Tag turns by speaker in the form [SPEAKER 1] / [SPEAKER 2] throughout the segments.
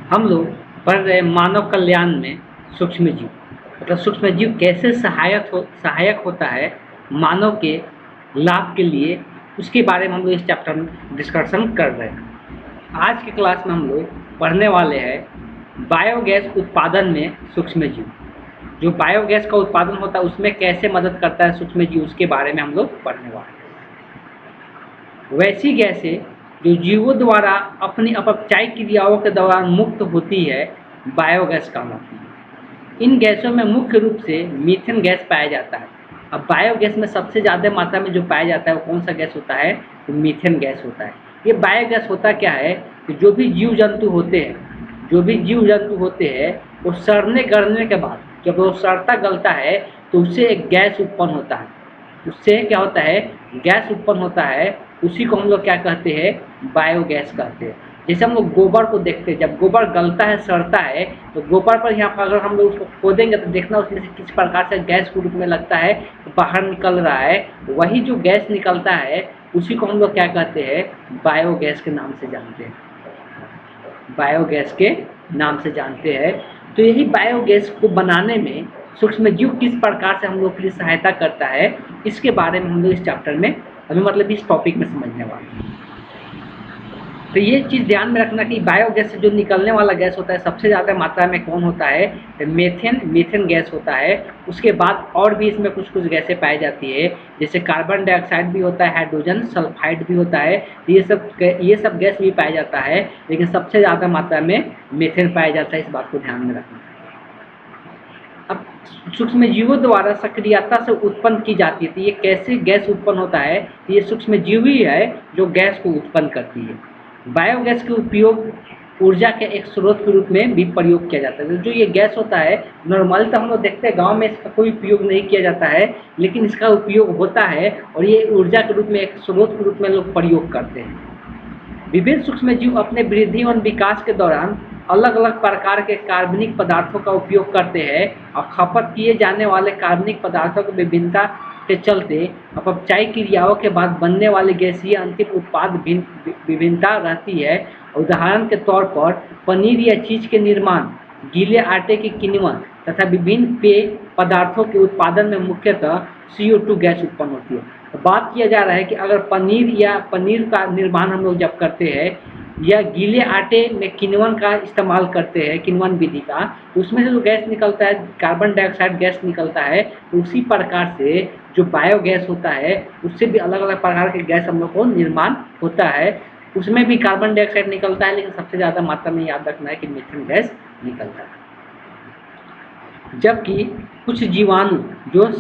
[SPEAKER 1] हम लोग पढ़ रहे मानव कल्याण में सूक्ष्म जीव, मतलब सूक्ष्म जीव कैसे सहायक होता है मानव के लाभ के लिए, उसके बारे में हम लोग इस चैप्टर में डिस्कशन कर रहे हैं। आज की क्लास में हम लोग पढ़ने वाले हैं बायोगैस उत्पादन में सूक्ष्म जीव। जो बायोगैस का उत्पादन होता है उसमें कैसे मदद करता है सूक्ष्म जीव, उसके बारे में हम लोग पढ़ने वाले हैं। वैसी गैसें जो जीवों द्वारा अपनी अपचायी क्रियाओं के दौरान मुक्त होती है बायोगैस कहलाती है। इन गैसों में मुख्य रूप से मीथेन गैस पाया जाता है। अब बायोगैस में सबसे ज़्यादा मात्रा में जो पाया जाता है वो कौन सा गैस होता है? तो मीथेन गैस होता है। ये बायोगैस होता क्या है कि जो भी जीव जंतु होते हैं वो सड़ने गलने के बाद जब वो सड़ता गलता है तो उससे एक गैस उत्पन्न होता है। उससे क्या होता है? गैस उत्पन्न होता है। उसी को हम लोग क्या कहते हैं? बायोगैस कहते हैं। जैसे हम लोग गोबर को देखते हैं, जब गोबर गलता है, सड़ता है, तो गोबर पर यहाँ पर अगर हम लोग उसको खोदेंगे तो देखना उसमें से किस प्रकार से गैस के रूप में लगता है बाहर निकल रहा है। वही जो गैस निकलता है उसी को हम लोग क्या कहते हैं? बायोगैस के नाम से जानते हैं। बायोगैस के नाम से जानते हैं। तो यही बायोगैस को बनाने में सूक्ष्म जीव किस प्रकार से हम लोग के लिए सहायता करता है, इसके बारे में हम लोग इस चैप्टर में अभी मतलब इस टॉपिक में समझने वाले हैं। तो ये चीज़ ध्यान में रखना कि बायोगैस से जो निकलने वाला गैस होता है सबसे ज़्यादा मात्रा में कौन होता है? मीथेन गैस होता है। उसके बाद और भी इसमें कुछ गैसें पाई जाती है, जैसे कार्बन डाइऑक्साइड भी होता है, हाइड्रोजन सल्फाइड भी होता है। ये सब गैस भी पाया जाता है, लेकिन सबसे ज़्यादा मात्रा में मीथेन पाया जाता है। इस बात को ध्यान में रखना। अब सूक्ष्म जीवों द्वारा सक्रियता से उत्पन्न की जाती है। तो ये कैसे गैस उत्पन्न होता है? ये सूक्ष्म जीव ही है जो गैस को उत्पन्न करती है। बायोगैस के उपयोग ऊर्जा के एक स्रोत के रूप में भी प्रयोग किया जाता है। जो ये गैस होता है नॉर्मली तो हम लोग देखते हैं गांव में इसका कोई उपयोग नहीं किया जाता है, लेकिन इसका उपयोग होता है और ये ऊर्जा के रूप में एक स्रोत के रूप में लोग प्रयोग करते हैं। विभिन्न सूक्ष्म जीव अपने वृद्धि और विकास के दौरान अलग अलग प्रकार के कार्बनिक पदार्थों का उपयोग करते हैं और खपत किए जाने वाले कार्बनिक पदार्थों की विभिन्नता के चलते अपचायी क्रियाओं के बाद बनने वाले गैसीय अंतिम उत्पाद विभिन्नता रहती है। उदाहरण के तौर पर पनीर या चीज के निर्माण, गीले आटे की किण्वन तथा विभिन्न पेय पदार्थों के उत्पादन में मुख्यतः CO2 गैस उत्पन्न होती है। तो बात किया जा रहा है कि अगर पनीर का निर्माण हम लोग जब करते हैं या गीले आटे में किण्वन का इस्तेमाल करते हैं, किण्वन विधि का, तो उसमें से जो गैस निकलता है कार्बन डाइऑक्साइड गैस निकलता है। तो उसी प्रकार से जो बायोगैस होता है उससे भी अलग अलग प्रकार के गैस हम लोग को निर्माण होता है। उसमें भी कार्बन डाइऑक्साइड निकलता है, लेकिन सबसे ज़्यादा मात्रा में याद रखना है कि मीथेन गैस निकलता है। जबकि कुछ जीवाणु जो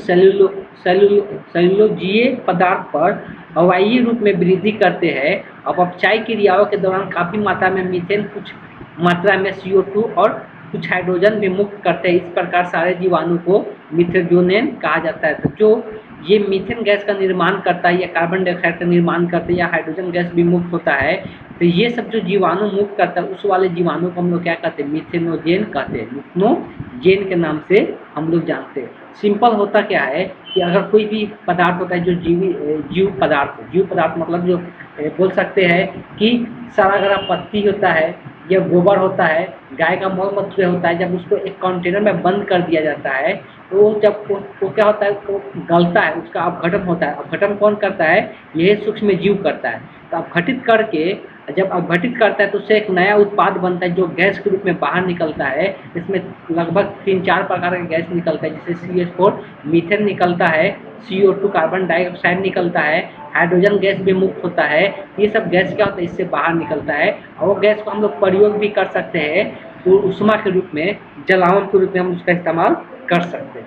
[SPEAKER 1] सेलुलोजीय पदार्थ पर अवायवीय रूप में वृद्धि करते हैं, अपचायी क्रियाओं के दौरान काफ़ी मात्रा में मीथेन, कुछ मात्रा में CO2 और कुछ हाइड्रोजन भी मुक्त करते हैं। इस प्रकार सारे जीवाणु को मिथेनोजेन कहा जाता है। तो जो ये मीथेन गैस का निर्माण करता है या कार्बन डाइऑक्साइड का निर्माण करता है या हाइड्रोजन गैस भी मुक्त होता है, तो ये सब जो जीवाणु मुक्त करता है उस वाले जीवाणु को हम लोग क्या कहते हैं? मिथेनोजेन कहते हैं। मिथेनोजेन के नाम से हम लोग जानते हैं। सिंपल होता क्या है कि अगर कोई भी पदार्थ होता है जो जीव पदार्थ मतलब जो बोल सकते हैं कि सारा गरा पत्ती होता है या गोबर होता है, गाय का मल मूत्र होता है, जब उसको एक कंटेनर में बंद कर दिया जाता है तो जब वो क्या होता है, वो गलता है, उसका अपघटन होता है। अपघटन कौन करता है? यह सूक्ष्म जीव करता है। तो अपघटित करके जब अपघटित करता है तो उससे एक नया उत्पाद बनता है जो गैस के रूप में बाहर निकलता है। इसमें लगभग 3-4 प्रकार का गैस निकलता है, जैसे CH4 मीथेन निकलता है, CO2 कार्बन डाइऑक्साइड निकलता है, हाइड्रोजन गैस भी मुक्त होता है। ये सब गैस क्या होता है? इससे बाहर निकलता है और वो गैस को हम लोग प्रयोग भी कर सकते हैं, तो ऊष्मा के रूप में, जलावन के रूप में हम उसका इस्तेमाल कर सकते हैं।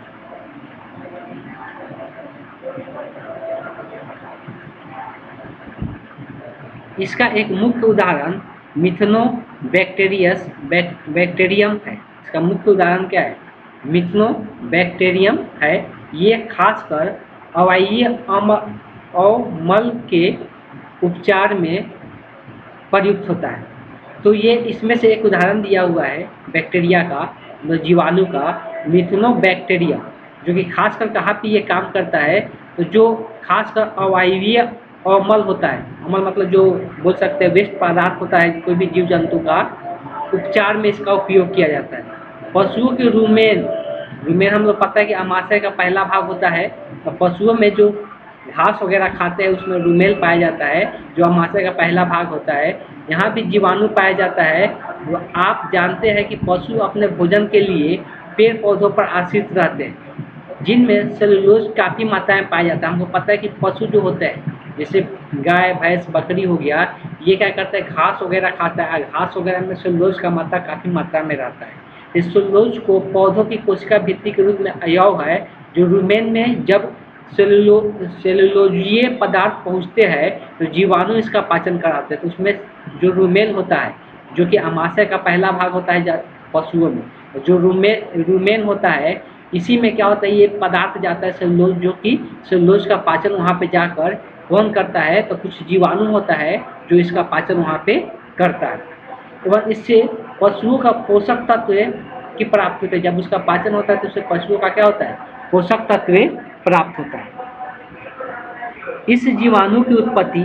[SPEAKER 1] इसका एक मुख्य उदाहरण बैक्टीरियम है। इसका मुख्य उदाहरण क्या है? मिथेनोबैक्टीरियम है। ये खासकर अवायवीय अम्ल के उपचार में प्रयुक्त होता है। तो ये इसमें से एक उदाहरण दिया हुआ है बैक्टीरिया का, जीवाणु का, मिथेनोबैक्टीरियम, जो कि खासकर कहाँ पे ये काम करता है? तो जो खासकर अवायवीय अम्ल होता है, अम्ल मतलब जो बोल सकते हैं वेस्ट पदार्थ होता है कोई भी जीव जंतु का, उपचार में इसका उपयोग किया जाता है। पशुओं के रुमेन, रुमेन हम लोग पता है कि अमाशय का पहला भाग होता है, तो पशुओं में जो घास वगैरह खाते हैं उसमें रुमेल पाया जाता है, जो अमाशय का पहला भाग होता है। यहाँ भी जीवाणु पाया जाता है। वो आप जानते हैं कि पशु अपने भोजन के लिए पेड़ पौधों पर आश्रित रहते हैं, जिनमें सेलुलोज काफ़ी मात्रा में पाया जाता है। हमको पता है कि पशु जो होते हैं, जैसे गाय भैंस बकरी हो गया, ये क्या करता है, घास वगैरह खाता है। घास वगैरह में सेलुलोज का मात्रा काफ़ी मात्रा में रहता है। इस सेलुलोज को पौधों की कोशिका भित्ति के रूप में अवयव है, जो रुमेन में जब सेलुलोजीय पदार्थ पहुँचते हैं तो जीवाणु इसका पाचन कराते हैं। तो उसमें जो रुमेन होता है, जो कि अमाशय का पहला भाग होता है पशुओं में, जो रुमेन होता है, इसी में क्या होता है, ये पदार्थ जाता है सेलुलोज, जो कि सेलुलोज का पाचन वहाँ पे जाकर कौन करता है, तो कुछ जीवाणु होता है जो इसका पाचन वहाँ पे करता है। तो इससे पशुओं का पोषक तत्व की प्राप्ति होती है। जब उसका पाचन होता है तो उससे पशुओं का क्या होता है, पोषक तत्व प्राप्त होता है। इस जीवाणु की उत्पत्ति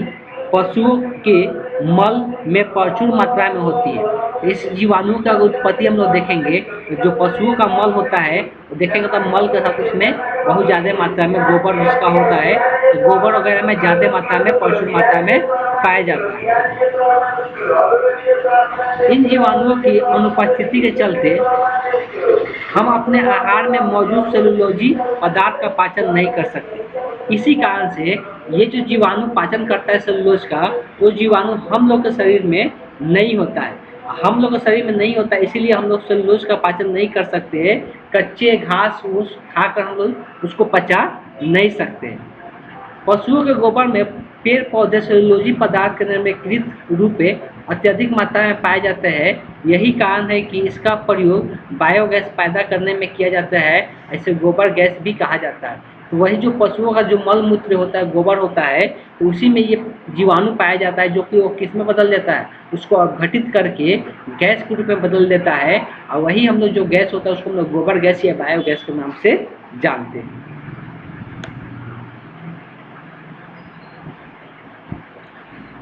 [SPEAKER 1] पशुओं के मल में प्रचुर मात्रा में होती है। इस जीवाणु का उत्पत्ति हम लोग देखेंगे, जो पशुओं का मल होता है तो देखेंगे तो मल के साथ उसमें बहुत ज़्यादा मात्रा में गोबर जिसका होता है, तो गोबर वगैरह में ज़्यादा मात्रा में प्रचुर मात्रा में पाया जाता है। इन जीवाणुओं की अनुपस्थिति के चलते हम अपने आहार में मौजूद सेलुलोजी पदार्थ का पाचन नहीं कर सकते। इसी कारण से ये जो जीवाणु पाचन करता है सेलुलोज का, वो जीवाणु हम लोग के शरीर में नहीं होता है। हम लोग के शरीर में नहीं होता है, इसीलिए हम लोग सेलुलोज का पाचन नहीं कर सकते। कच्चे घास फूस खाकर हम लोग उसको पचा नहीं सकते। पशुओं के गोबर में पेड़ पौधे सेलुलोजी पदार्थ के निम्नलिखित रूप में अत्यधिक मात्रा में पाए जाते हैं। यही कारण है कि इसका प्रयोग बायोगैस पैदा करने में किया जाता है। ऐसे गोबर गैस भी कहा जाता है। तो वही जो पशुओं का जो मल मूत्र होता है, गोबर होता है, तो उसी में ये जीवाणु पाया जाता है, जो कि वो किस में बदल देता है, उसको अपघटित करके गैस के रूप में बदल देता है। और वही हम लोग जो गैस होता है उसको हम लोग गोबर गैस या बायोगैस के नाम से जानते हैं।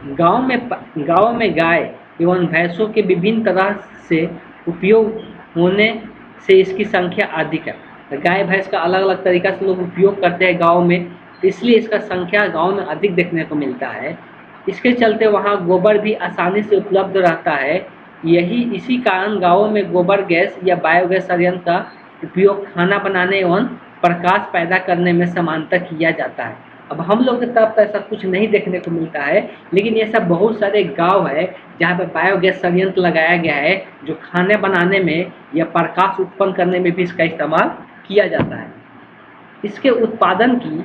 [SPEAKER 1] गाँव में गाय एवं भैंसों के विभिन्न तरह से उपयोग होने से इसकी संख्या अधिक है। गाय भैंस का अलग अलग तरीका से लोग उपयोग करते हैं गाँव में, इसलिए इसका संख्या गाँव में अधिक देखने को मिलता है। इसके चलते वहाँ गोबर भी आसानी से उपलब्ध रहता है। इसी कारण गाँवों में गोबर गैस या बायोगैस संयंत्र का उपयोग खाना बनाने एवं प्रकाश पैदा करने में समानता किया जाता है। अब हम लोग की तरफ तो ऐसा कुछ नहीं देखने को मिलता है, लेकिन ऐसा बहुत सारे गांव है जहाँ पे बायोगैस संयंत्र लगाया गया है, जो खाने बनाने में या प्रकाश उत्पन्न करने में भी इसका इस्तेमाल किया जाता है। इसके उत्पादन की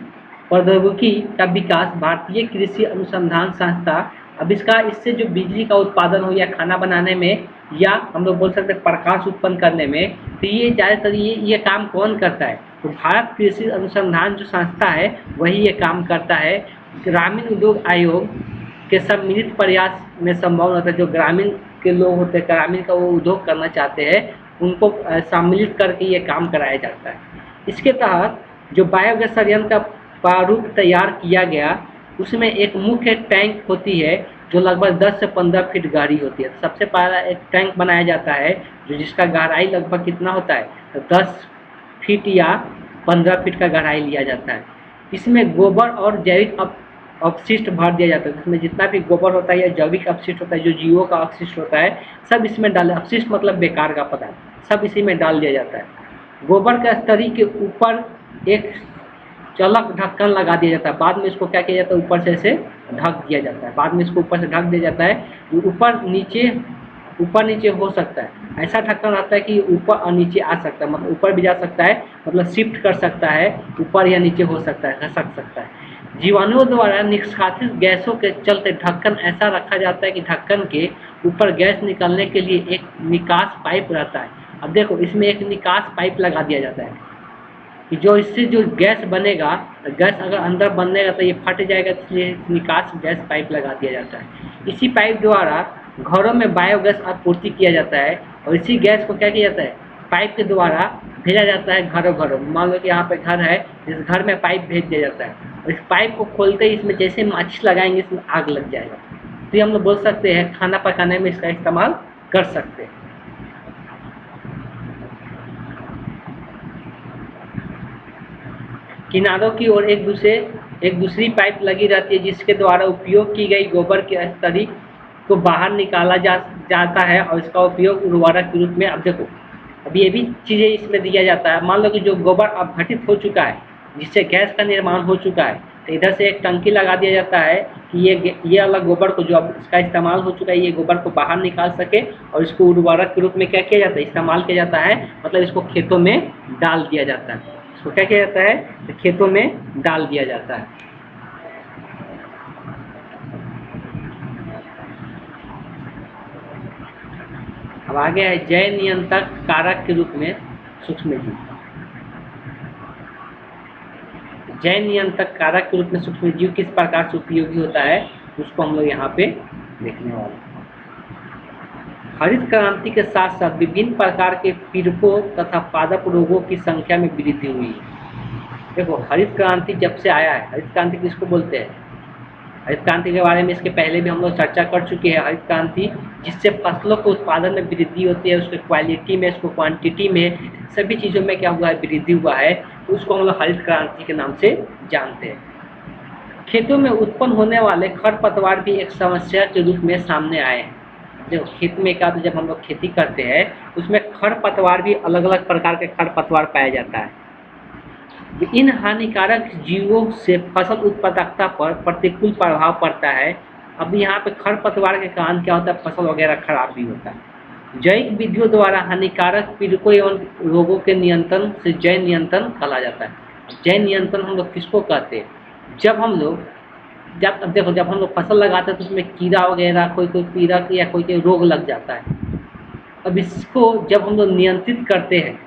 [SPEAKER 1] प्रौद्योगिकी का विकास भारतीय कृषि अनुसंधान संस्था इससे जो बिजली का उत्पादन हो या खाना बनाने में या हम लोग बोल सकते हैं प्रकाश उत्पन्न करने में, तो ये ज़्यादातर ये काम कौन करता है, तो भारत कृषि अनुसंधान जो संस्था है वही ये काम करता है। ग्रामीण उद्योग आयोग के सम्मिलित प्रयास में संभव होता है। जो ग्रामीण के लोग होते हैं, ग्रामीण का वो उद्योग करना चाहते हैं, उनको सम्मिलित करके ये काम कराया जाता है। इसके तहत जो बायोगैस संयंत्र का प्रारूप तैयार किया गया, उसमें एक मुख्य टैंक होती है जो लगभग 10 से 15 फीट गहरी होती है। सबसे पहला एक टैंक बनाया जाता है जो जिसका गहराई लगभग कितना होता है, तो 10 फीट या 15 फीट का गहराई लिया जाता है। इसमें गोबर और जैविक अपशिष्ट भर दिया जाता है। इसमें जितना भी गोबर होता है या जैविक अपशिष्ट होता है, जो जीवों का अपशिष्ट होता है, सब इसमें डाल, अपशिष्ट मतलब बेकार का पदार्थ, सब इसी में डाल दिया जाता है। गोबर का स्तरी के ऊपर एक चलक ढक्कन लगा दिया जाता है। बाद में इसको क्या किया जाता है, ऊपर से ऐसे ढक दिया जाता है। बाद में इसको ऊपर से ढक दिया जाता है। ऊपर नीचे हो सकता है। ऐसा ढक्कन रहता है कि ऊपर और नीचे आ सकता है, मतलब ऊपर भी जा सकता है, मतलब शिफ्ट कर सकता है, ऊपर या नीचे हो सकता है, खसक सकता है। जीवाणुओं द्वारा निष्कासित गैसों के चलते ढक्कन ऐसा रखा जाता है कि ढक्कन के ऊपर गैस निकलने के लिए एक निकास पाइप रहता है। अब देखो, इसमें एक निकास पाइप लगा दिया जाता है कि जो इससे जो गैस बनेगा, गैस अगर अंदर बनेगा तो ये फट जाएगा, इसलिए निकास गैस पाइप लगा दिया जाता है। इसी पाइप द्वारा घरों में बायोगैस आपूर्ति किया जाता है और इसी गैस को क्या किया जाता है, पाइप के द्वारा भेजा जाता है घरों। मान लो कि यहाँ पे घर है, इस घर में पाइप भेज दिया जाता है और इस पाइप को खोलते ही इसमें जैसे माचिस लगाएंगे इसमें आग लग जाएगा। तो ये हम लोग बोल सकते हैं खाना पकाने में इसका इस्तेमाल कर सकते हैं। किनारों की ओर एक दूसरी पाइप लगी रहती है जिसके द्वारा उपयोग की गई गोबर के स्लरी को बाहर निकाला जाता है और इसका उपयोग उर्वरक के रूप में। अब देखो, अब ये भी चीज़ें इसमें दिया जाता है। मान लो कि जो गोबर अपघटित हो चुका है, जिससे गैस का निर्माण हो चुका है, तो इधर से एक टंकी लगा दिया जाता है कि ये अलग गोबर को, जो अब इसका इस्तेमाल हो चुका है, ये गोबर को बाहर निकाल सके और इसको उर्वरक के रूप में क्या किया जाता है, इस्तेमाल किया जाता है। मतलब इसको खेतों में डाल दिया जाता है। इसको क्या किया जाता है, तो खेतों में डाल दिया जाता है। अब आगे है जैव नियंत्रण कारक के रूप में सूक्ष्मजीव। जैव नियंत्रण कारक के रूप में सूक्ष्मजीव किस प्रकार से उपयोगी होता है, उसको हम लोग यहाँ पे देखने वाले हैं। हरित क्रांति के साथ साथ विभिन्न प्रकार के पीड़कों तथा पादप रोगों की संख्या में वृद्धि हुई है। देखो, हरित क्रांति जब से आया है, हरित क्रांति किसको बोलते हैं? हरित क्रांति के बारे में इसके पहले भी हम लोग चर्चा कर चुके हैं। हरित क्रांति जिससे फसलों के उत्पादन में वृद्धि होती है, उसके क्वालिटी में, उसको क्वांटिटी में, सभी चीज़ों में क्या हुआ है, वृद्धि हुआ है। उसको हम लोग हरित क्रांति के नाम से जानते हैं। खेतों में उत्पन्न होने वाले खरपतवार भी एक समस्या के रूप में सामने आए हैं। देखो, खेत में क्या, तो जब हम लोग खेती करते हैं उसमें खरपतवार भी, अलग अलग प्रकार के खरपतवार पाया जाता है। इन हानिकारक जीवों से फसल उत्पादकता पर प्रतिकूल प्रभाव पड़ता है। अब यहाँ पे खरपतवार के कारण क्या होता है, फसल वगैरह खराब भी होता है। जैविक विधियों द्वारा हानिकारक पीड़कों एवं रोगों के नियंत्रण से जैव नियंत्रण कहा जाता है। जैव नियंत्रण हम लोग किसको कहते हैं? जब हम लोग जब हम लोग फसल लगाते हैं तो उसमें कीड़ा वगैरह, कोई पीड़क या कोई रोग लग जाता है। अब इसको जब हम लोग नियंत्रित करते हैं,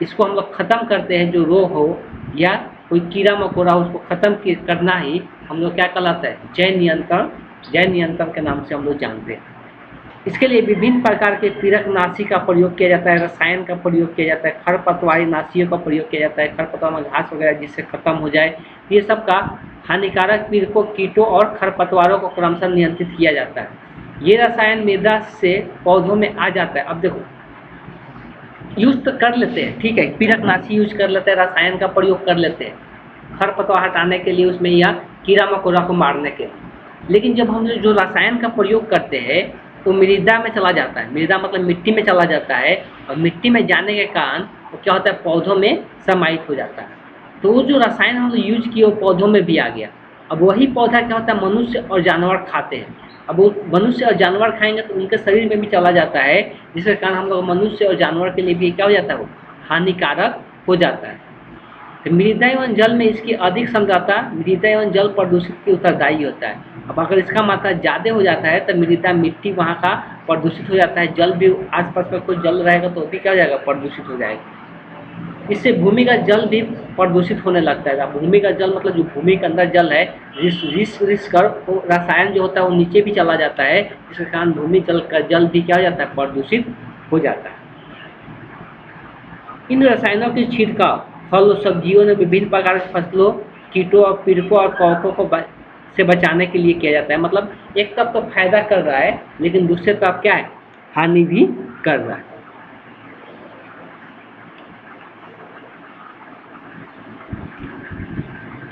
[SPEAKER 1] इसको हम लोग ख़त्म करते हैं, जो रोग हो या कोई कीड़ा मकोड़ा हो, उसको ख़त्म करना ही हम लोग क्या कहलाता है, जैव नियंत्रण। जैव नियंत्रण के नाम से हम लोग जानते हैं। इसके लिए विभिन्न प्रकार के पीड़कनाशी का प्रयोग किया जाता है, रसायन का प्रयोग किया जाता है, खरपतवारी नाशियों का प्रयोग किया जाता है, खरपतवार में घास वगैरह जिससे ख़त्म हो जाए, ये सब का हानिकारक पीड़कों, कीटों और खरपतवारों को क्रमशः नियंत्रित किया जाता है। ये रसायन मृदा से पौधों में आ जाता है। अब देखो, यूज तो कर लेते हैं, ठीक है, पीड़कनाशी यूज कर लेते हैं, रसायन का प्रयोग कर लेते हैं खरपतवार हटाने के लिए उसमें, या कीड़ा मकोड़ा को मारने के लिए। लेकिन जब हम जो रसायन का प्रयोग करते हैं तो मृदा में चला जाता है। मृदा मतलब मिट्टी में चला जाता है, और मिट्टी में जाने के कारण वो क्या होता है, पौधों में समाहित हो जाता है। तो वो जो रसायन हम लोग यूज किए वो पौधों में भी आ गया। अब वही पौधा क्या होता है, मनुष्य और जानवर खाते हैं। अब वो मनुष्य और जानवर खाएंगे तो उनके शरीर में भी चला जाता है, जिसके कारण हम लोग मनुष्य और जानवर के लिए भी क्या हो जाता है, वो हानिकारक हो जाता है। तो मृदा एवं जल में इसकी अधिक सांद्रता मृदा एवं जल प्रदूषित की उत्तरदायी होता है। अब अगर इसका मात्रा ज़्यादा हो जाता है तो मृदा, मिट्टी वहाँ का प्रदूषित हो जाता है, जल भी, आसपास में कोई जल रहेगा तो भी क्या हो जाएगा, प्रदूषित हो जाएगा। इससे भूमि का जल भी प्रदूषित होने लगता है। भूमि का जल मतलब जो भूमि के अंदर जल है, रिस कर वो रसायन जो होता है वो नीचे भी चला जाता है, जिसके कारण भूमि जल का जल भी क्या हो जाता है, प्रदूषित हो जाता है। इन रसायनों के छिड़काव फल और सब्जियों में विभिन्न प्रकार के फसलों, कीटों और पीड़कों और कवकों को से बचाने के लिए किया जाता है। मतलब एक तरफ तो फायदा कर रहा है, लेकिन दूसरे तरफ क्या है, हानि भी कर रहा है।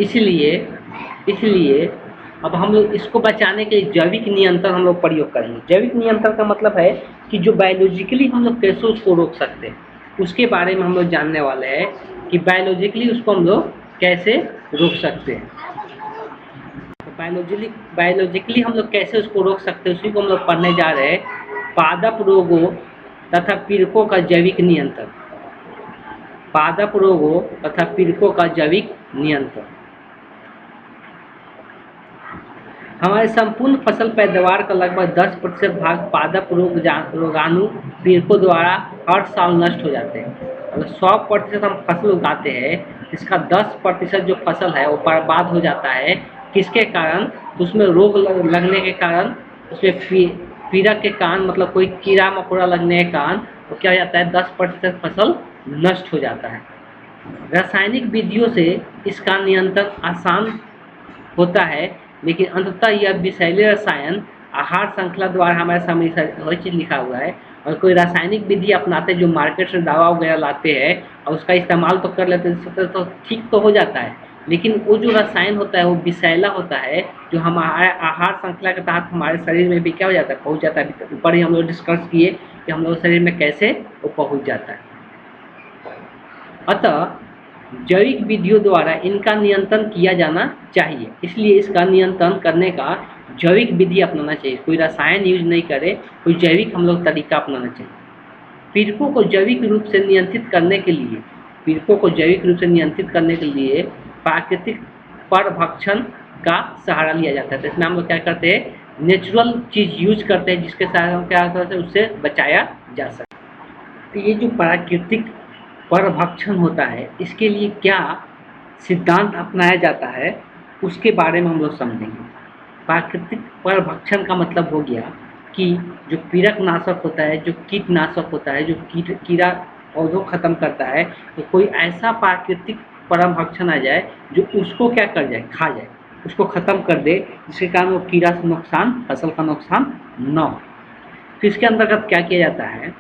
[SPEAKER 1] इसलिए अब हम लोग इसको बचाने के लिए जैविक नियंत्रण हम लोग प्रयोग करेंगे। जैविक नियंत्रण का मतलब है कि जो बायोलॉजिकली हम लोग कैसे उसको रोक सकते हैं, उसके बारे में हम लोग जानने वाले हैं कि बायोलॉजिकली उसको हम लोग कैसे रोक सकते हैं। तो बायोलॉजिकली हम लोग कैसे उसको रोक सकते हैं, उसी को हम लोग पढ़ने जा रहे हैं। पादप रोगों तथा पीड़कों का जैविक नियंत्रण। पादप रोगों तथा पीड़कों का जैविक नियंत्रण। हमारे संपूर्ण फसल पैदावार का लगभग 10% भाग पादप रोगाणु पीड़कों द्वारा हर साल नष्ट हो जाते हैं। अगर 100% हम फसल उगाते हैं, इसका 10% जो फसल है वो बर्बाद हो जाता है। किसके कारण? तो उसमें रोग लगने के कारण, उसमें पीड़क के कारण, मतलब कोई कीड़ा मकोड़ा लगने के कारण तो क्या हो जाता है, 10% फसल नष्ट हो जाता है। रासायनिक विधियों से इसका नियंत्रण आसान होता है, लेकिन अंततः यह विषैले रसायन आहार श्रृंखला द्वारा, हमारे सामने वही चीज़ लिखा हुआ है, और कोई रासायनिक विधि अपनाते हैं जो मार्केट से दवा वगैरह लाते हैं और उसका इस्तेमाल तो कर लेते हैं तो ठीक तो हो जाता है, लेकिन वो जो रसायन होता है वो विषैला होता है, जो हमारे आहार श्रृंखला के तहत हमारे शरीर में भी क्या हो जाता है, पहुँच जाता है। ऊपर ही हम लोग डिस्कस किए कि हम लोग शरीर में कैसे वो पहुँच जाता है। अतः जैविक विधियों द्वारा इनका नियंत्रण किया जाना चाहिए, इसलिए इसका नियंत्रण करने का जैविक विधि अपनाना चाहिए। कोई रसायन यूज नहीं करे, कोई जैविक हम लोग तरीका अपनाना चाहिए। पीड़कों को जैविक रूप से नियंत्रित करने के लिए प्राकृतिक परभक्षण का सहारा लिया जाता है। तो इसमें हम लोग क्या करते हैं, नेचुरल चीज़ यूज करते हैं जिसके साथ हम क्या होता है उससे बचाया जा सके। तो ये जो प्राकृतिक परभक्षण होता है इसके लिए क्या सिद्धांत अपनाया जाता है उसके बारे में हम लोग समझेंगे। प्राकृतिक परभक्षण का मतलब हो गया कि जो पीड़क नाशक होता है, जो कीटनाशक होता है, जो कीड़ा पौधों खत्म करता है, तो कोई ऐसा प्राकृतिक परभक्षण आ जाए जो उसको क्या कर जाए, खा जाए, उसको ख़त्म कर दे, जिसके कारण वो कीड़ा से नुकसान, फसल का नुकसान न हो। तो इसके अंतर्गत क्या किया जाता है,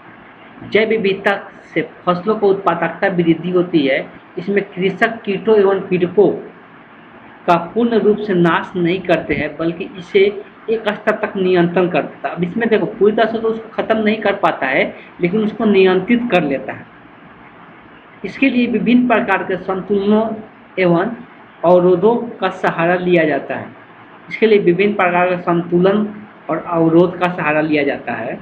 [SPEAKER 1] जैव विविधता से फसलों को उत्पादकता वृद्धि होती है। इसमें कृषक कीटों एवं पीड़कों का पूर्ण रूप से नाश नहीं करते हैं, बल्कि इसे एक स्तर तक नियंत्रण कर देता है। अब इसमें देखो पूरी तरह से तो उसको खत्म नहीं कर पाता है, लेकिन उसको नियंत्रित कर लेता है। इसके लिए विभिन्न प्रकार के संतुलनों एवं अवरोधों का सहारा लिया जाता है। इसके लिए विभिन्न प्रकार के संतुलन और अवरोध का सहारा लिया जाता है।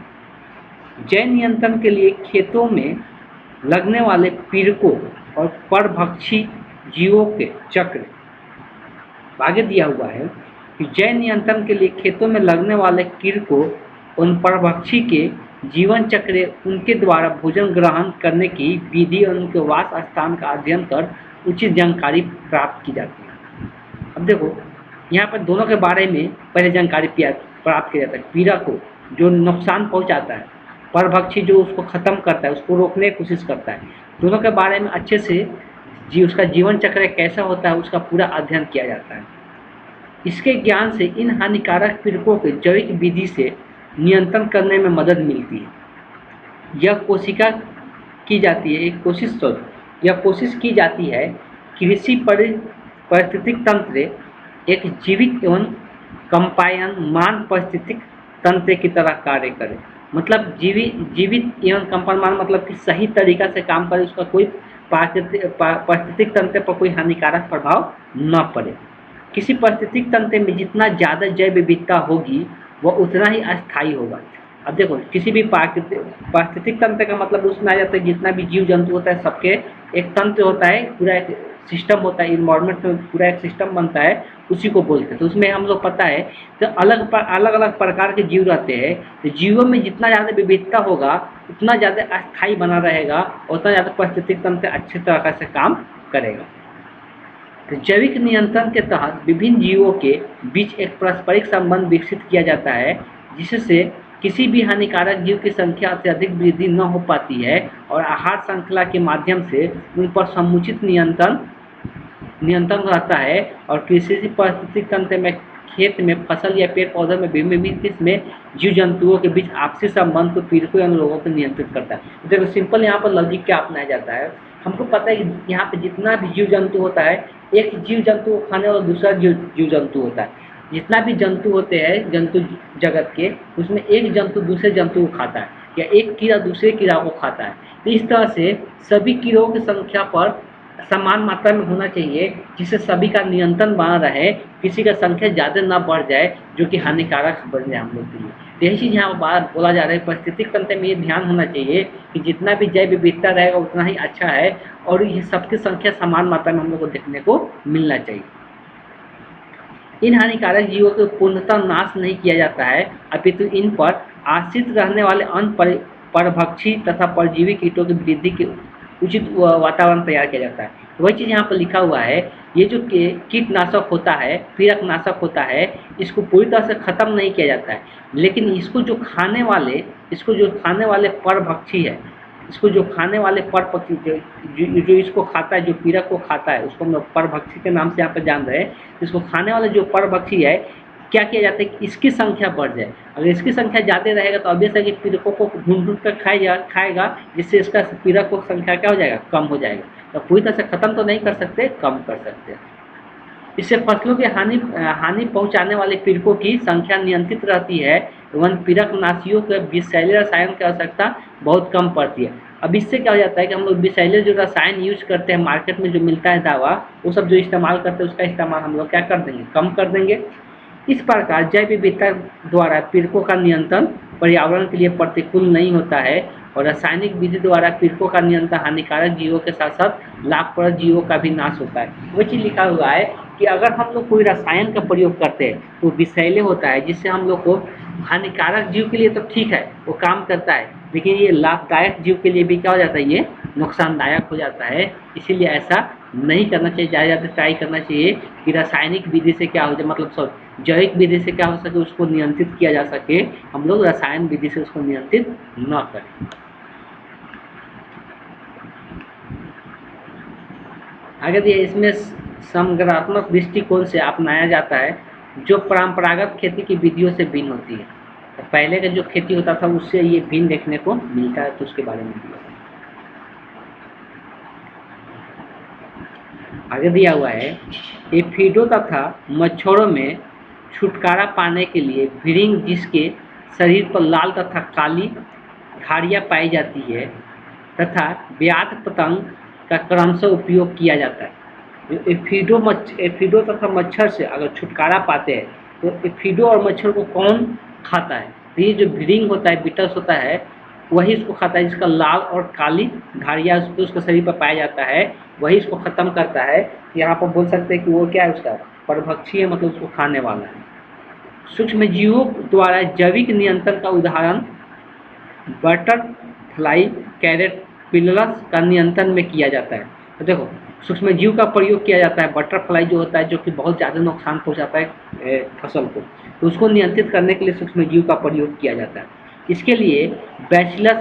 [SPEAKER 1] जैव नियंत्रण के लिए खेतों में लगने वाले पीड़कों और परभक्षी जीवों के चक्र आगे दिया हुआ है कि जैव नियंत्रण के लिए खेतों में लगने वाले कीड़कों और परभक्षी के जीवन चक्र, उनके द्वारा भोजन ग्रहण करने की विधि और उनके वास स्थान का अध्ययन कर उचित जानकारी प्राप्त की जाती है। अब देखो यहाँ पर दोनों के बारे में पहले जानकारी प्राप्त किया जाता है। पीड़ा को जो नुकसान पहुँचाता है, परभक्षी जो उसको ख़त्म करता है, उसको रोकने की कोशिश करता है, दोनों के बारे में अच्छे से उसका जीवन चक्र कैसा होता है उसका पूरा अध्ययन किया जाता है। इसके ज्ञान से इन हानिकारक पीड़कों के जैविक विधि से नियंत्रण करने में मदद मिलती है। यह कोशिश की जाती है कृषि पारिस्थितिक तंत्र एक जीवित एवं कंपायनमान पारिस्थितिक तंत्र की तरह कार्य करे। मतलब जीवित एवं कंपायनमान मतलब कि सही तरीका से काम करे, उसका कोई पारिस्थितिक तंत्र पर कोई हानिकारक प्रभाव न पड़े। किसी पारिस्थितिक तंत्र में जितना ज़्यादा जैव विविधता होगी वह उतना ही अस्थायी होगा। अब देखो किसी भी पारिस्थितिक तंत्र का मतलब उसमें आ जाता है जितना भी जीव जंतु होता है सबके एक तंत्र होता है, पूरा एक सिस्टम होता है, इन्वायरमेंट में पूरा एक सिस्टम बनता है, उसी को बोलते हैं। तो उसमें हम लोग पता है तो अलग अलग प्रकार के जीव रहते हैं। तो जीवों में जितना ज़्यादा विविधता होगा उतना ज़्यादा अस्थायी बना रहेगा, उतना ज़्यादा पारिस्थितिक तंत्र अच्छी तरह से काम करेगा। तो जैविक नियंत्रण के तहत विभिन्न जीवों के बीच एक पारस्परिक संबंध विकसित किया जाता है, जिससे किसी भी हानिकारक जीव की संख्या अत्यधिक वृद्धि न हो पाती है और आहार श्रृंखला के माध्यम से उन पर समुचित नियंत्रण रहता है। और किसी पारिस्थितिक तंत्र में खेत में फसल या पेड़ पौधों में विभिन्न किस्म जीव जंतुओं के बीच आपसी संबंध को पीड़कों या लोगों को नियंत्रित करता है। देखो सिंपल यहाँ पर लॉजिक क्या अपनाया जाता है। हमको पता है कि यहाँ पे जितना भी जीव जंतु होता है, एक जीव जंतु को खाने वाला दूसरा जीव जंतु होता है। जितना भी जंतु होते हैं जंतु जगत के, उसमें एक जंतु दूसरे जंतु को खाता है या एक कीड़ा दूसरे कीड़ा को खाता है। तो इस तरह से सभी कीड़ों की संख्या पर समान मात्रा में होना चाहिए, जिससे सभी का नियंत्रण बना रहे, किसी का संख्या ज़्यादा ना बढ़ जाए जो कि हानिकारक बन जाए हम लोग के लिए। तो यही चीज़ यहाँ पर बात बोला जा रहा है। पारिस्थितिक तंत्र में ये ध्यान होना चाहिए कि जितना भी जैव विविधता रहेगा उतना ही अच्छा है और ये सबकी संख्या समान मात्रा में हम लोग को देखने को मिलना चाहिए। इन हानिकारक जीवों को पूर्णतः नाश नहीं किया जाता है, अपितु इन पर आश्रित रहने वाले अन्य परभक्षी तथा परजीवी कीटों की वृद्धि के उचित वातावरण तैयार किया जाता है। तो वही चीज़ यहाँ पर लिखा हुआ है, ये जो कीटनाशक होता है, पीड़क नाशक होता है, इसको पूरी तरह से ख़त्म नहीं किया जाता है, लेकिन इसको जो खाने वाले परभक्षी है, इसको जो खाने वाले परपक्षी जो इसको खाता है, जो पीड़क को खाता है, उसको हम लोग परभक्षी के नाम से यहाँ पर जान रहे हैं। इसको खाने वाले जो परभक्षी है, क्या किया जाता है कि इसकी संख्या बढ़ जाए। अगर इसकी संख्या ज़्यादा रहेगा तो ऑब्वियस है कि पीड़कों को ढूंढ ढूंढ कर खाएगा, जिससे इसका पीड़कों की संख्या क्या हो जाएगा, कम हो जाएगा। तो पूरी तरह से खत्म तो नहीं कर सकते, कम कर सकते हैं। इससे फसलों की हानि पहुंचाने वाले पीड़कों की संख्या नियंत्रित रहती है एवं पीड़कनाशियों के विषैले रसायन की आवश्यकता बहुत कम पड़ती है। अब इससे क्या हो जाता है कि हम लोग विषैले जो रसायन यूज करते हैं मार्केट में जो मिलता है दवा, वो सब जो इस्तेमाल करते हैं उसका इस्तेमाल हम लोग क्या कर देंगे, कम कर देंगे। इस प्रकार जैव विविधता द्वारा पीड़कों का नियंत्रण पर्यावरण के लिए प्रतिकूल नहीं होता है और रासायनिक विधि द्वारा पीड़कों का नियंत्रण हानिकारक जीवों के साथ साथ लाभप्रद जीवों का भी नाश होता है। वो चीज़ लिखा हुआ है कि अगर हम लोग कोई रसायन का प्रयोग करते हैं तो विषैले होता है, जिससे हम लोग को हानिकारक जीव के लिए तो ठीक है वो काम करता है, लेकिन ये लाभदायक जीव के लिए भी क्या हो जाता है, ये नुकसानदायक हो जाता है। इसीलिए ऐसा नहीं करना चाहिए, ज़्यादा ट्राई करना चाहिए कि रासायनिक विधि से क्या हो जाए, मतलब जैविक विधि से क्या हो सके उसको नियंत्रित किया जा सके, हम लोग रसायन विधि से उसको नियंत्रित न करें। आगे दिए इसमें समग्रात्मक दृष्टिकोण से अपनाया जाता है जो परंपरागत खेती की विधियों से भिन्न होती है। तो पहले का जो खेती होता था उससे ये भिन्न देखने को मिलता है, तो उसके बारे में दिया आगे दिया हुआ है। एफिडों तथा मच्छरों में छुटकारा पाने के लिए भृंग जिसके शरीर पर लाल तथा काली धारियाँ पाई जाती है तथा व्याध पतंग का क्रमशः उपयोग किया जाता है। एफिडो तथा मच्छर से अगर छुटकारा पाते हैं तो एफिडो और मच्छर को कौन खाता है, तो ये जो भृंग होता है, बिटस होता है, वही इसको खाता है, जिसका लाल और काली धारियाँ उसके शरीर पर पाया जाता है, वही इसको खत्म करता है। यहाँ पर बोल सकते हैं कि वो क्या है, उसका परभक्षी है, मतलब उसको खाने वाला है। सूक्ष्म जीवों द्वारा जैविक नियंत्रण का उदाहरण बटरफ्लाई कैटरपिलर्स का नियंत्रण में किया जाता है। तो देखो सूक्ष्म जीव का प्रयोग किया जाता है, बटरफ्लाई जो होता है जो कि बहुत ज़्यादा नुकसान पहुंचाता है फसल को, तो उसको नियंत्रित करने के लिए सूक्ष्म जीव का प्रयोग किया जाता है। इसके लिए बैसिलस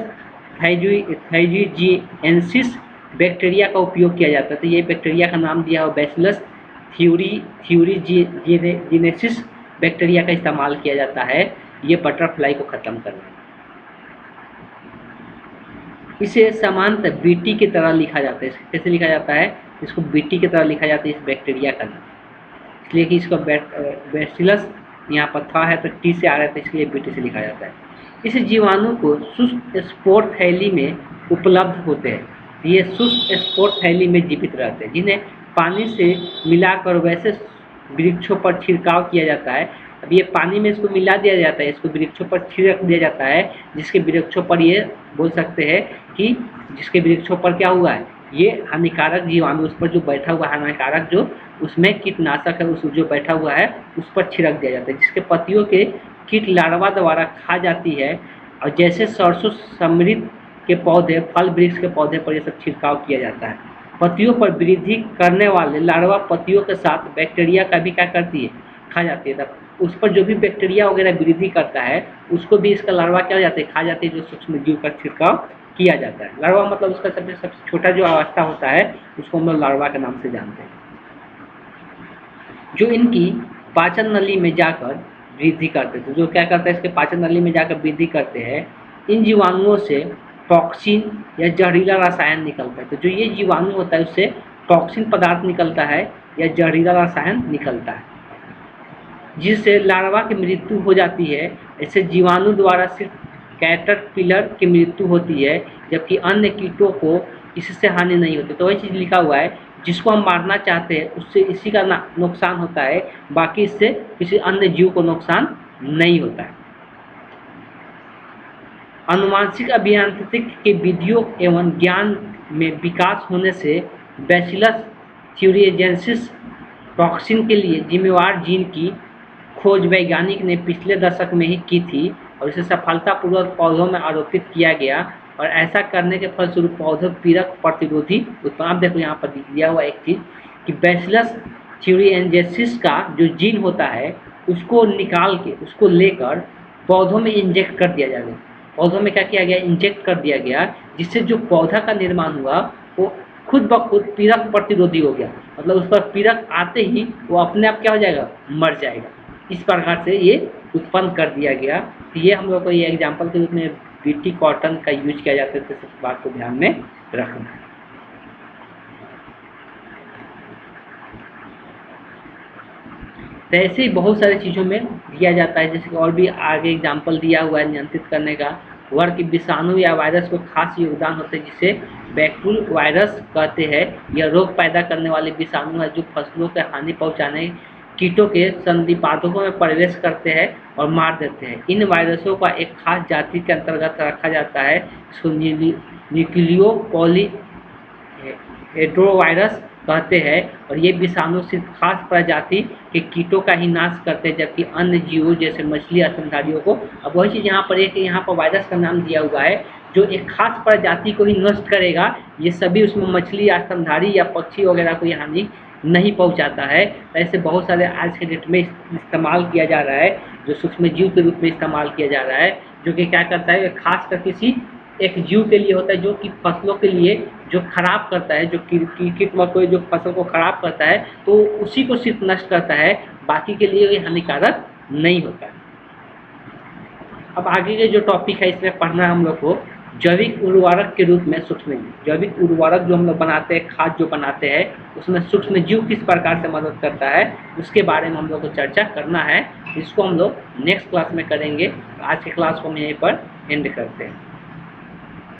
[SPEAKER 1] थाइजीजिएंसिस बैक्टीरिया का उपयोग किया जाता है। तो ये बैक्टीरिया का नाम दिया हुआ बैसिलस थ्यूरिजिनेसिस बैक्टीरिया का इस्तेमाल किया जाता है ये बटरफ्लाई को ख़त्म करने। इसे सामान्यतः बीटी की तरह लिखा जाता है। कैसे लिखा जाता है, इसको बीटी की तरह लिखा जाता है इस बैक्टीरिया का नाम, इसलिए कि इसका बैसिलस यहाँ पर था है तो टी से आ रहा था, इसलिए बीटी से लिखा जाता है। इस जीवाणु को शुष्क स्पोर थैली में उपलब्ध होते हैं। ये शुष्क स्पोर थैली में जीवित रहते हैं, जिन्हें पानी से मिलाकर वैसे वृक्षों पर छिड़काव किया जाता है। अब ये पानी में इसको मिला दिया जाता है, इसको वृक्षों पर छिड़क दिया जाता है, जिसके वृक्षों पर ये बोल सकते हैं कि जिसके वृक्षों पर क्या हुआ है, ये हानिकारक जीवाणु उस पर जो बैठा हुआ है, हानिकारक जो उसमें कीटनाशक है उस जो बैठा हुआ है उस पर छिड़क दिया जाता है, जिसके पत्तियों के कीट लार्वा द्वारा खा जाती है। और जैसे सरसों समृद्ध के पौधे, फल वृक्ष के पौधे पर ये सब छिड़काव किया जाता है। पत्तियों पर वृद्धि करने वाले लार्वा पत्तियों के साथ बैक्टीरिया का भी क्या करती है, खा जाती है। तब उस पर जो भी बैक्टीरिया वगैरह वृद्धि करता है उसको भी इसका लार्वा क्या हो जाता है, खा जाती है, जो सूक्ष्म जीव का छिड़काव किया जाता है। लार्वा मतलब उसका सबसे छोटा जो अवस्था होता है उसको हम लोग लार्वा के नाम से जानते हैं, जो इनकी पाचन नली में जाकर वृद्धि करते थे। जो क्या करता है, इसके पाचन नली में जाकर वृद्धि करते हैं। इन जीवाणुओं से टॉक्सिन या जहरीला रसायन निकलता है। तो जो ये जीवाणु होता है उससे टॉक्सिन पदार्थ निकलता है या जहरीला रसायन निकलता है, जिससे लार्वा की मृत्यु हो जाती है। ऐसे जीवाणु द्वारा सिर्फ कैटरपिलर की मृत्यु होती है, जबकि अन्य कीटों को इससे हानि नहीं होती। तो वही चीज़ लिखा हुआ है, जिसको हम मारना चाहते हैं उससे इसी का नुकसान होता है, बाकी इससे किसी अन्य जीव को नुकसान नहीं होता है। आनुवांशिक अभियांत्रिकी के विधियों एवं ज्ञान में विकास होने से बैसिलस थ्यूरिजिनेसिस टॉक्सिन के लिए जिम्मेवार जीन की खोज वैज्ञानिक ने पिछले दशक में ही की थी और इसे सफलतापूर्वक पौधों में आरोपित किया गया और ऐसा करने के फलस्वरूप पौधों पीड़क प्रतिरोधी उत्पाद। आप देखो यहाँ पर दिया हुआ एक चीज़ कि बैसिलस थ्यूरिजिनेसिस का जो जीन होता है उसको निकाल के उसको लेकर पौधों में इंजेक्ट कर दिया जाएगा। पौधों में क्या किया गया, इंजेक्ट कर दिया गया, जिससे जो पौधा का निर्माण हुआ वो खुद ब खुद पीड़क प्रतिरोधी हो गया। मतलब उस पर पीड़क आते ही वो अपने आप क्या हो जाएगा, मर जाएगा। इस प्रकार से ये उत्पन्न कर दिया गया। तो ये हम लोग को ये एग्जाम्पल के रूप में बीटी कॉटन का यूज किया जाता है, तो इस बात को ध्यान में रखना है। तो ऐसे ही बहुत सारी चीज़ों में दिया जाता है, जैसे और भी आगे एग्जाम्पल दिया हुआ है नियंत्रित करने का। वर्ग विषाणु या वायरस को खास योगदान होते हैं, जिसे बैक्टीरियल वायरस कहते हैं। यह रोग पैदा करने वाले विषाणु है जो फसलों को हानि पहुंचाने कीटों के संधिपादकों में प्रवेश करते हैं और मार देते हैं। इन वायरसों का एक खास जाति के अंतर्गत रखा जाता है, इसको न्यूक्लियो पॉली हेड्रोवायरस कहते हैं। और ये विषाणु सिर्फ खास प्रजाति के कीटों का ही नाश करते हैं, जबकि अन्य जीवों जैसे मछली स्तनधारियों को, अब वही चीज़ यहाँ पर एक यहाँ पर वायरस का नाम दिया हुआ है जो एक खास प्रजाति को ही नष्ट करेगा। ये सभी उसमें मछली या स्तनधारी या पक्षी वगैरह को ये हानि नहीं पहुंचाता है। ऐसे बहुत सारे आज के डेट में इस्तेमाल किया जा रहा है, जो सूक्ष्म जीव के रूप में इस्तेमाल किया जा रहा है, जो कि क्या करता है, खास कर किसी एक जीव के लिए होता है जो कि फसलों के लिए जो खराब करता है, जो कीट मकोड़े जो फसल को खराब करता है, तो उसी को सिर्फ नष्ट करता है, बाकी के लिए ये हानिकारक नहीं होता है। अब आगे के जो टॉपिक है इसमें पढ़ना हम लोग को जैविक उर्वरक के रूप में सूक्ष्म जीव। जैविक उर्वरक जो हम लोग बनाते हैं, खाद जो बनाते हैं, उसमें सूक्ष्म जीव किस प्रकार से मदद करता है, उसके बारे में हम लोग को चर्चा करना है। इसको हम लोग नेक्स्ट क्लास में करेंगे। आज के क्लास को हम यहीं पर एंड करते हैं।